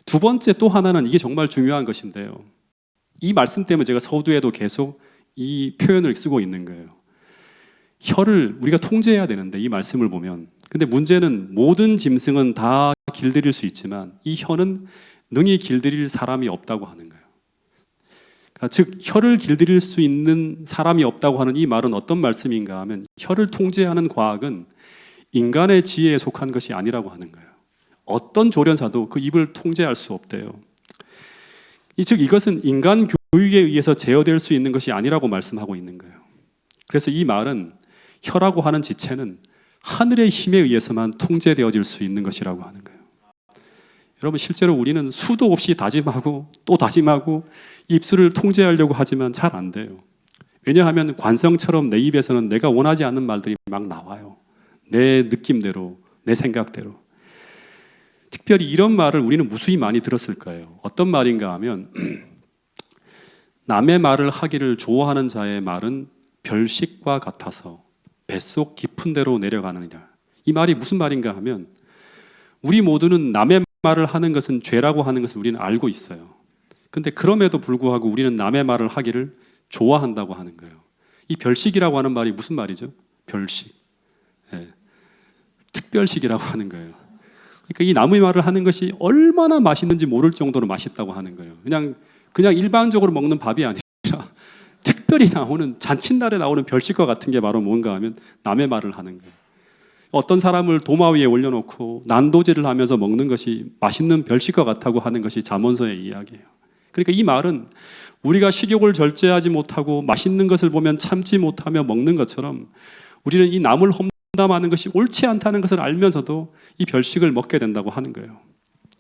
두 번째 또 하나는, 이게 정말 중요한 것인데요. 이 말씀 때문에 제가 서두에도 계속 이 표현을 쓰고 있는 거예요. 혀를 우리가 통제해야 되는데, 이 말씀을 보면, 근데 문제는 모든 짐승은 다 길들일 수 있지만 이 혀는 능히 길들일 사람이 없다고 하는 거예요. 그러니까 즉 혀를 길들일 수 있는 사람이 없다고 하는 이 말은 어떤 말씀인가 하면, 혀를 통제하는 과학은 인간의 지혜에 속한 것이 아니라고 하는 거예요. 어떤 조련사도 그 입을 통제할 수 없대요. 즉 이것은 인간 교육에 의해서 제어될 수 있는 것이 아니라고 말씀하고 있는 거예요. 그래서 이 말은 혀라고 하는 지체는 하늘의 힘에 의해서만 통제되어질 수 있는 것이라고 하는 거예요. 여러분, 실제로 우리는 수도 없이 다짐하고 또 다짐하고 입술을 통제하려고 하지만 잘 안 돼요. 왜냐하면 관성처럼 내 입에서는 내가 원하지 않는 말들이 막 나와요. 내 느낌대로, 내 생각대로. 특별히 이런 말을 우리는 무수히 많이 들었을 거예요. 어떤 말인가 하면 남의 말을 하기를 좋아하는 자의 말은 별식과 같아서 뱃속 깊은 데로 내려가느니라. 이 말이 무슨 말인가 하면, 우리 모두는 남의 말을 하는 것은 죄라고 하는 것을 우리는 알고 있어요. 근데 그럼에도 불구하고 우리는 남의 말을 하기를 좋아한다고 하는 거예요. 이 별식이라고 하는 말이 무슨 말이죠? 별식. 예. 특별식이라고 하는 거예요. 그러니까 이 남의 말을 하는 것이 얼마나 맛있는지 모를 정도로 맛있다고 하는 거예요. 그냥 일반적으로 먹는 밥이 아니라 특별히 나오는, 잔칫날에 나오는 별식과 같은 게 바로 뭔가 하면 남의 말을 하는 거예요. 어떤 사람을 도마 위에 올려놓고 난도질을 하면서 먹는 것이 맛있는 별식과 같다고 하는 것이 잠언서의 이야기예요. 그러니까 이 말은 우리가 식욕을 절제하지 못하고 맛있는 것을 보면 참지 못하며 먹는 것처럼, 우리는 이 남을 험담하는 것이 옳지 않다는 것을 알면서도 이 별식을 먹게 된다고 하는 거예요.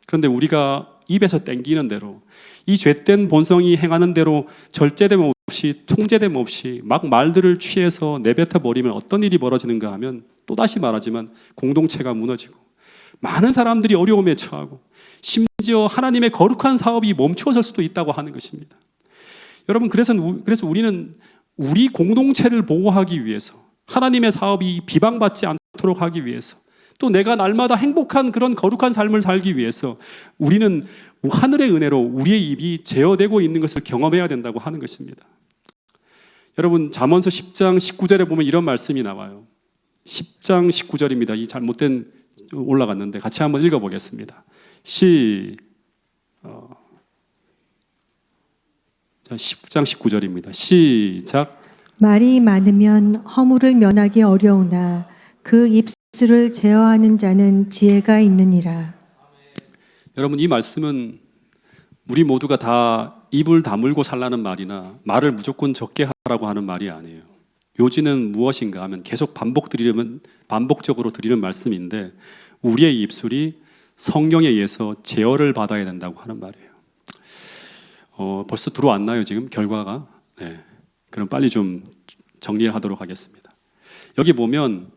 그런데 우리가 입에서 땡기는 대로, 이 죄된 본성이 행하는 대로 절제됨 없이, 통제됨 없이 막 말들을 취해서 내뱉어 버리면 어떤 일이 벌어지는가 하면, 또다시 말하지만 공동체가 무너지고 많은 사람들이 어려움에 처하고 심지어 하나님의 거룩한 사업이 멈춰설 수도 있다고 하는 것입니다. 여러분, 그래서 우리는 우리 공동체를 보호하기 위해서, 하나님의 사업이 비방받지 않도록 하기 위해서, 또 내가 날마다 행복한 그런 거룩한 삶을 살기 위해서 우리는 하늘의 은혜로 우리의 입이 제어되고 있는 것을 경험해야 된다고 하는 것입니다. 여러분, 잠언서 10장 19절에 보면 이런 말씀이 나와요. 10장 19절입니다. 이 잘못된 올라갔는데 같이 한번 읽어보겠습니다. 10장 19절입니다. 시작. 말이 많으면 허물을 면하기 어려우나 그 입술을 제어하는 자는 지혜가 있느니라. 여러분, 이 말씀은 우리 모두가 다 입을 다물고 살라는 말이나 말을 무조건 적게 하라고 하는 말이 아니에요. 요지는 무엇인가 하면 계속 반복적으로 드리는 말씀인데, 우리의 입술이 성령에 의해서 제어를 받아야 된다고 하는 말이에요. 벌써 들어왔나요, 지금 결과가? 네. 그럼 빨리 좀 정리를 하도록 하겠습니다. 여기 보면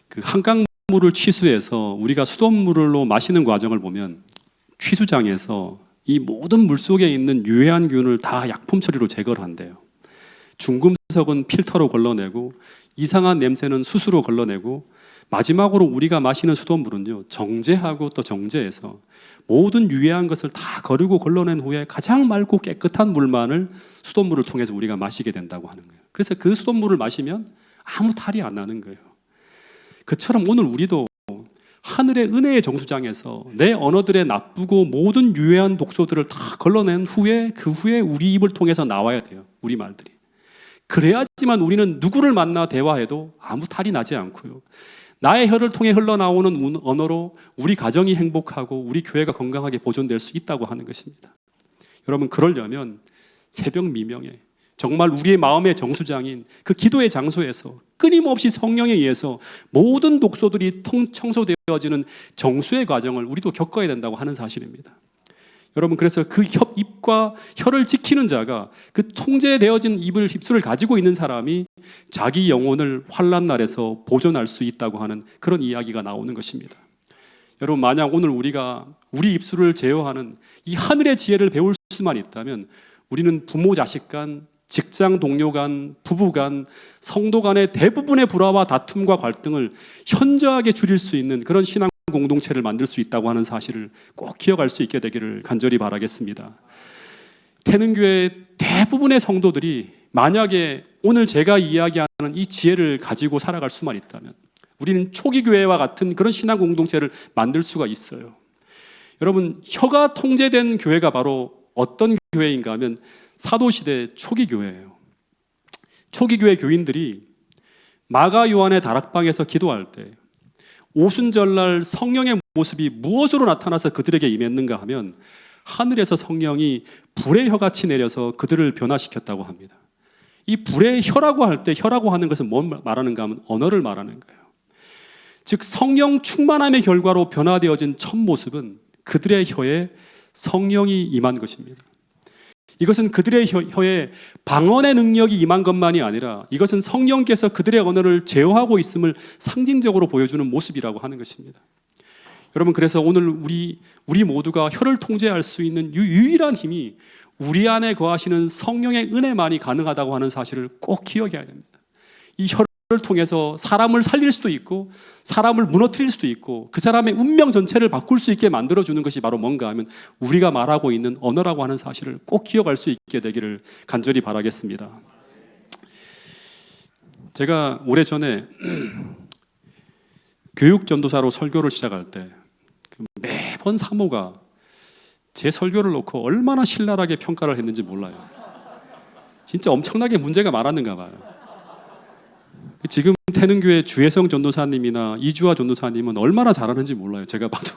그 한강물을 취수해서 우리가 수돗물로 마시는 과정을 보면, 취수장에서 이 모든 물 속에 있는 유해한 균을 다 약품 처리로 제거를 한대요. 중금속은 필터로 걸러내고, 이상한 냄새는 수수로 걸러내고, 마지막으로 우리가 마시는 수돗물은요, 정제하고 또 정제해서 모든 유해한 것을 다 거르고 걸러낸 후에 가장 맑고 깨끗한 물만을 수돗물을 통해서 우리가 마시게 된다고 하는 거예요. 그래서 그 수돗물을 마시면 아무 탈이 안 나는 거예요. 그처럼 오늘 우리도 하늘의 은혜의 정수장에서 내 언어들의 나쁘고 모든 유해한 독소들을 다 걸러낸 후에, 그 후에 우리 입을 통해서 나와야 돼요. 우리 말들이. 그래야지만 우리는 누구를 만나 대화해도 아무 탈이 나지 않고요, 나의 혀를 통해 흘러나오는 언어로 우리 가정이 행복하고 우리 교회가 건강하게 보존될 수 있다고 하는 것입니다. 여러분, 그러려면 새벽 미명에 정말 우리의 마음의 정수장인 그 기도의 장소에서 끊임없이 성령에 의해서 모든 독소들이 청소되어지는 정수의 과정을 우리도 겪어야 된다고 하는 사실입니다. 여러분, 그래서 그 입과 혀를 지키는 자가, 그 통제되어진 입술을 가지고 있는 사람이 자기 영혼을 환난 날에서 보존할 수 있다고 하는 그런 이야기가 나오는 것입니다. 여러분, 만약 오늘 우리가 우리 입술을 제어하는 이 하늘의 지혜를 배울 수만 있다면 우리는 부모 자식 간, 직장 동료 간, 부부 간, 성도 간의 대부분의 불화와 다툼과 갈등을 현저하게 줄일 수 있는 그런 신앙 공동체를 만들 수 있다고 하는 사실을 꼭 기억할 수 있게 되기를 간절히 바라겠습니다. 태능교회 대부분의 성도들이 만약에 오늘 제가 이야기하는 이 지혜를 가지고 살아갈 수만 있다면 우리는 초기 교회와 같은 그런 신앙 공동체를 만들 수가 있어요. 여러분, 혀가 통제된 교회가 바로 어떤 교회인가 하면 사도시대 초기 교회예요. 초기 교회 교인들이 마가 요한의 다락방에서 기도할 때 오순절날 성령의 모습이 무엇으로 나타나서 그들에게 임했는가 하면 하늘에서 성령이 불의 혀같이 내려서 그들을 변화시켰다고 합니다. 이 불의 혀라고 할 때 혀라고 하는 것은 뭘 말하는가 하면 언어를 말하는 거예요. 즉 성령 충만함의 결과로 변화되어진 첫 모습은 그들의 혀에 성령이 임한 것입니다. 이것은 그들의 혀에 방언의 능력이 임한 것만이 아니라 이것은 성령께서 그들의 언어를 제어하고 있음을 상징적으로 보여주는 모습이라고 하는 것입니다. 여러분, 그래서 오늘 우리 모두가 혀를 통제할 수 있는 유일한 힘이 우리 안에 거하시는 성령의 은혜만이 가능하다고 하는 사실을 꼭 기억해야 됩니다. 이 혀를 통해서 사람을 살릴 수도 있고 사람을 무너뜨릴 수도 있고 그 사람의 운명 전체를 바꿀 수 있게 만들어주는 것이 바로 뭔가 하면 우리가 말하고 있는 언어라고 하는 사실을 꼭 기억할 수 있게 되기를 간절히 바라겠습니다. 제가 오래전에 교육전도사로 설교를 시작할 때 매번 사모가 제 설교를 놓고 얼마나 신랄하게 평가를 했는지 몰라요. 진짜 엄청나게 문제가 많았는가 봐요. 지금 태능교회 주혜성 전도사님이나 이주아 전도사님은 얼마나 잘하는지 몰라요. 제가 봐도.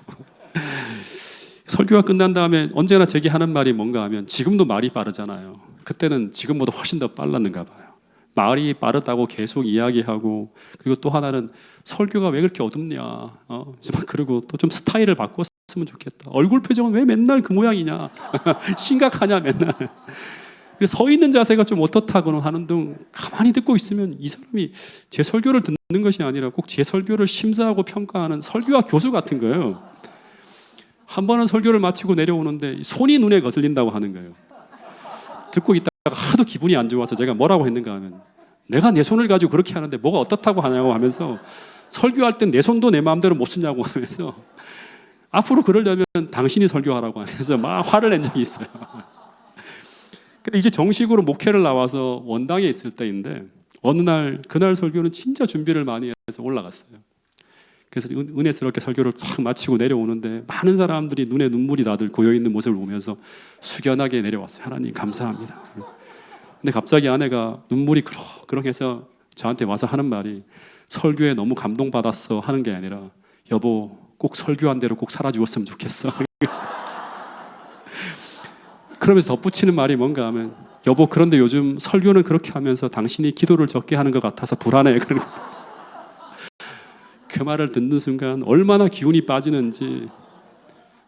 설교가 끝난 다음에 언제나 제게 하는 말이 뭔가 하면 지금도 말이 빠르잖아요. 그때는 지금보다 훨씬 더 빨랐는가 봐요. 말이 빠르다고 계속 이야기하고, 그리고 또 하나는 설교가 왜 그렇게 어둡냐, 그리고 또 좀 스타일을 바꿨으면 좋겠다. 얼굴 표정은 왜 맨날 그 모양이냐, 심각하냐 맨날. 서 있는 자세가 좀 어떻다거나 하는 등 가만히 듣고 있으면 이 사람이 제 설교를 듣는 것이 아니라 꼭 제 설교를 심사하고 평가하는 설교와 교수 같은 거예요. 한 번은 설교를 마치고 내려오는데 손이 눈에 거슬린다고 하는 거예요. 듣고 있다가 하도 기분이 안 좋아서 제가 뭐라고 했는가 하면 내가 내 손을 가지고 그렇게 하는데 뭐가 어떻다고 하냐고 하면서 설교할 땐 내 손도 내 마음대로 못 쓰냐고 하면서 앞으로 그러려면 당신이 설교하라고 하면서 막 화를 낸 적이 있어요. 근데 이제 정식으로 목회를 나와서 원당에 있을 때인데 어느 날 그날 설교는 진짜 준비를 많이 해서 올라갔어요. 그래서 은혜스럽게 설교를 쫙 마치고 내려오는데 많은 사람들이 눈에 눈물이 다들 고여있는 모습을 보면서 숙연하게 내려왔어요. 하나님 감사합니다. 근데 갑자기 아내가 눈물이 그렁그렁해서 저한테 와서 하는 말이 설교에 너무 감동받았어 하는 게 아니라 여보 꼭 설교한 대로 꼭 살아주었으면 좋겠어. 그러면서 덧붙이는 말이 뭔가 하면 여보 그런데 요즘 설교는 그렇게 하면서 당신이 기도를 적게 하는 것 같아서 불안해. 그 말을 듣는 순간 얼마나 기운이 빠지는지.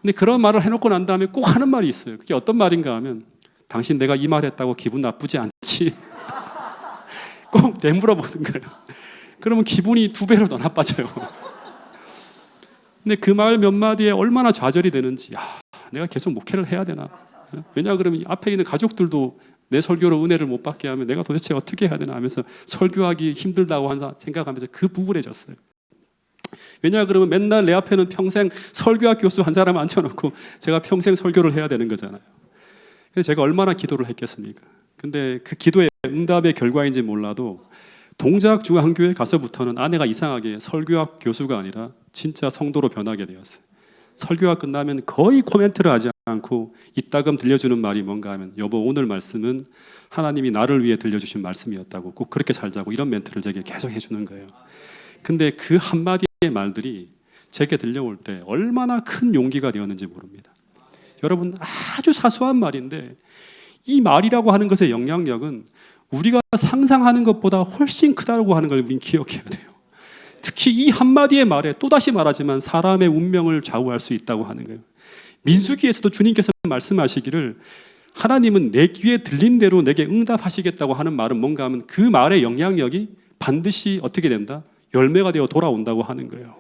근데 그런 말을 해놓고 난 다음에 꼭 하는 말이 있어요. 그게 어떤 말인가 하면 당신 내가 이 말 했다고 기분 나쁘지 않지? 꼭 되물어보는 거예요. 그러면 기분이 2배로 더 나빠져요. 근데 그 말 몇 마디에 얼마나 좌절이 되는지, 내가 계속 목회를 해야 되나? 왜냐 그러면 앞에 있는 가족들도 내 설교로 은혜를 못 받게 하면 내가 도대체 어떻게 해야 되나 하면서 설교하기 힘들다고 생각하면서 그 부분해졌어요. 왜냐 그러면 맨날 내 앞에는 평생 설교학 교수 한 사람 앉혀놓고 제가 평생 설교를 해야 되는 거잖아요. 그래서 제가 얼마나 기도를 했겠습니까? 근데 그 기도의 응답의 결과인지 몰라도 동작 중앙교회 가서부터는 아내가 이상하게 설교학 교수가 아니라 진짜 성도로 변하게 되었어요. 설교가 끝나면 거의 코멘트를 하지 않고 이따금 들려주는 말이 뭔가 하면 여보 오늘 말씀은 하나님이 나를 위해 들려주신 말씀이었다고 꼭 그렇게 살자고 이런 멘트를 제게 계속 해주는 거예요. 근데 그 한마디의 말들이 제게 들려올 때 얼마나 큰 용기가 되었는지 모릅니다. 여러분 아주 사소한 말인데 이 말이라고 하는 것의 영향력은 우리가 상상하는 것보다 훨씬 크다고 하는 걸 우리는 기억해야 돼요. 특히 이 한마디의 말에 또다시 말하지만 사람의 운명을 좌우할 수 있다고 하는 거예요. 민수기에서도 주님께서 말씀하시기를 하나님은 내 귀에 들린 대로 내게 응답하시겠다고 하는 말은 뭔가 하면 그 말의 영향력이 반드시 어떻게 된다? 열매가 되어 돌아온다고 하는 거예요.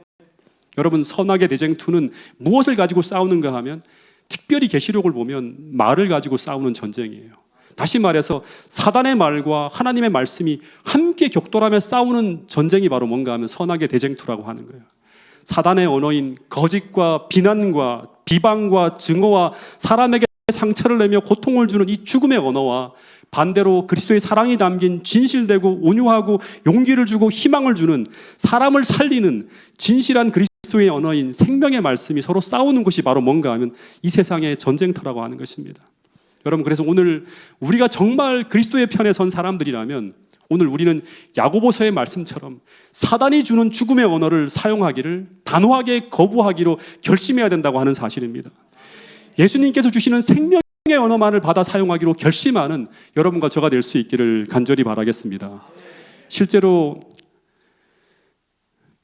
여러분, 선악의 대쟁투는 무엇을 가지고 싸우는가 하면 특별히 계시록을 보면 말을 가지고 싸우는 전쟁이에요. 다시 말해서 사단의 말과 하나님의 말씀이 함께 격돌하며 싸우는 전쟁이 바로 뭔가 하면 선악의 대쟁투라고 하는 거예요. 사단의 언어인 거짓과 비난과 비방과 증오와 사람에게 상처를 내며 고통을 주는 이 죽음의 언어와 반대로 그리스도의 사랑이 담긴 진실되고 온유하고 용기를 주고 희망을 주는 사람을 살리는 진실한 그리스도의 언어인 생명의 말씀이 서로 싸우는 것이 바로 뭔가 하면 이 세상의 전쟁터라고 하는 것입니다. 여러분, 그래서 오늘 우리가 정말 그리스도의 편에 선 사람들이라면 오늘 우리는 야고보서의 말씀처럼 사단이 주는 죽음의 언어를 사용하기를 단호하게 거부하기로 결심해야 된다고 하는 사실입니다. 예수님께서 주시는 생명의 언어만을 받아 사용하기로 결심하는 여러분과 저가 될 수 있기를 간절히 바라겠습니다. 실제로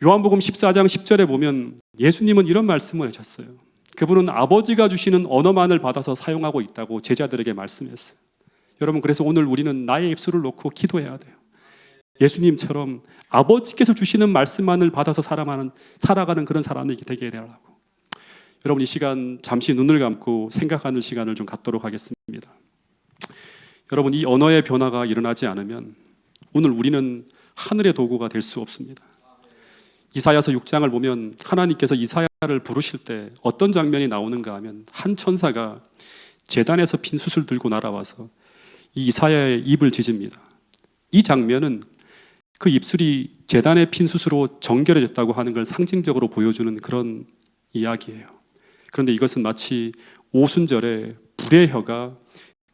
요한복음 14장 10절에 보면 예수님은 이런 말씀을 하셨어요. 그분은 아버지가 주시는 언어만을 받아서 사용하고 있다고 제자들에게 말씀했어요. 여러분, 그래서 오늘 우리는 나의 입술을 놓고 기도해야 돼요. 예수님처럼 아버지께서 주시는 말씀만을 받아서 살아가는 그런 사람이 되게 해달라고. 여러분, 이 시간 잠시 눈을 감고 생각하는 시간을 좀 갖도록 하겠습니다. 여러분, 이 언어의 변화가 일어나지 않으면 오늘 우리는 하늘의 도구가 될 수 없습니다. 이사야서 6장을 보면 하나님께서 이사야를 부르실 때 어떤 장면이 나오는가 하면 한 천사가 제단에서 핀 숯을 들고 날아와서 이 이사야의 입을 찢습니다. 이 장면은 그 입술이 제단에 핀 숯으로 정결해졌다고 하는 걸 상징적으로 보여주는 그런 이야기예요. 그런데 이것은 마치 오순절에 불의 혀가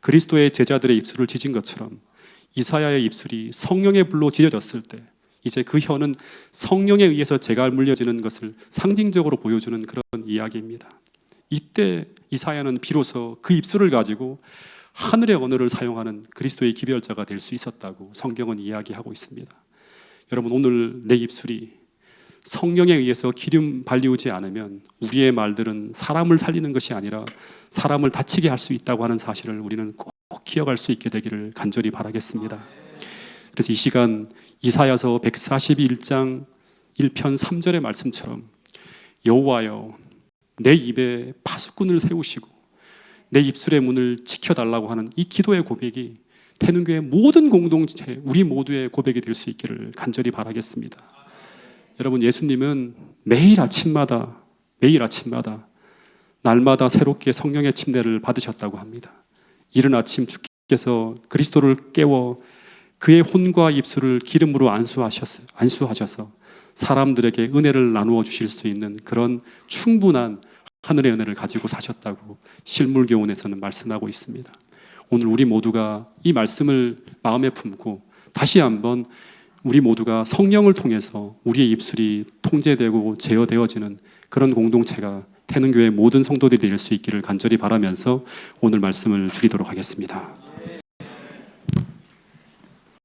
그리스도의 제자들의 입술을 찢은 것처럼 이사야의 입술이 성령의 불로 찢어졌을 때 이제 그 혀는 성령에 의해서 재가 물려지는 것을 상징적으로 보여주는 그런 이야기입니다. 이때 이사야는 비로소 그 입술을 가지고 하늘의 언어를 사용하는 그리스도의 기별자가 될 수 있었다고 성경은 이야기하고 있습니다. 여러분, 오늘 내 입술이 성령에 의해서 기름 발리우지 않으면 우리의 말들은 사람을 살리는 것이 아니라 사람을 다치게 할 수 있다고 하는 사실을 우리는 꼭 기억할 수 있게 되기를 간절히 바라겠습니다. 그래서 이 시간 이사야서 141장 1편 3절의 말씀처럼 여호와여, 내 입에 파수꾼을 세우시고 내 입술의 문을 지켜달라고 하는 이 기도의 고백이 태능교회 모든 공동체, 우리 모두의 고백이 될 수 있기를 간절히 바라겠습니다. 여러분, 예수님은 매일 아침마다 날마다 새롭게 성령의 침례를 받으셨다고 합니다. 이른 아침 주께서 그리스도를 깨워 그의 혼과 입술을 기름으로 안수하셔서 사람들에게 은혜를 나누어 주실 수 있는 그런 충분한 하늘의 은혜를 가지고 사셨다고 실물교훈에서는 말씀하고 있습니다. 오늘 우리 모두가 이 말씀을 마음에 품고 다시 한번 우리 모두가 성령을 통해서 우리의 입술이 통제되고 제어되어지는 그런 공동체가 태능교회 모든 성도들이 될 수 있기를 간절히 바라면서 오늘 말씀을 줄이도록 하겠습니다.